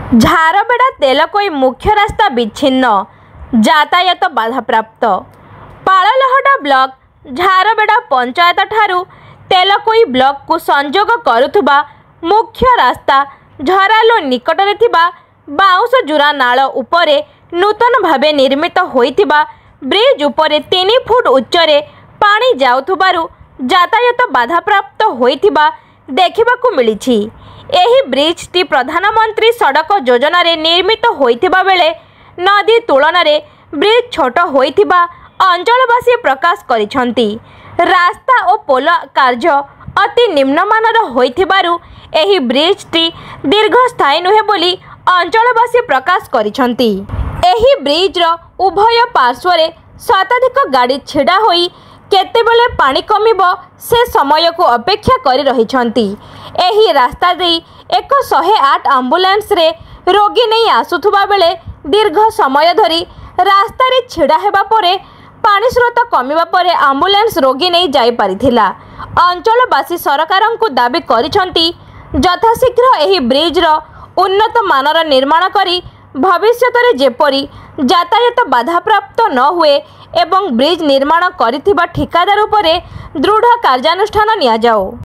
झारबेड़ा तेलकोई मुख्य रास्ता विच्छिन्न, यातायात बाधाप्राप्त। पाललहड़ा ब्लॉक झारबेड़ा पंचायत ठारू तेलकोई ब्लॉक को संजोग करुथुबा मुख्य रास्ता झरालो निकटरे थिबा बाउंस जुरा नाल उपरे नूतन भावे निर्मित होइथिबा ब्रिज उपरे 3 फुट उच्चरे पानी जाउथुबारु यातायात बाधाप्राप्त होइथिबा देखिबाकू मिलिछि। एही ब्रिजटी प्रधानमंत्री सड़क योजना रे निर्मित होइथिबा बेले नदी तुलन रे ब्रिज छोट होइथिबा अंचलवासी प्रकाश करिसंती। रास्ता और पोल कार्य अति निम्नमानर होइथिबारु एही ब्रिजटी दीर्घस्थायी नुहे बोली अंचलवासी प्रकाश करिसंती। एही ब्रिज रो उभय पार्श्व रे शताधिक गाड़ी छिड़ा होई केतेबेले पानी कमिबो से समय को अपेक्षा करि रहिसंती। एही रास्ता दे 108 एम्बुलेंस रे रोगी नहीं आसुथुबा बेले दीर्घ समय धरी रास्ता रे छिड़ा हेबा परे पानी स्रोत कमिबा परे एम्बुलेंस रोगी नहीं जाई पारिथिला। अंचलवासी सरकारंकु दाबी करिसंती यथाशीघ्र एही ब्रिज रो उन्नत मानर निर्माण करी भविष्यत रे जेपरी यातायात बाधाप्राप्त न हुए एवं ब्रिज निर्माण करिथिबा ठिकादार उपरे दृढ़ कार्यानुष्ठान निया जाओ।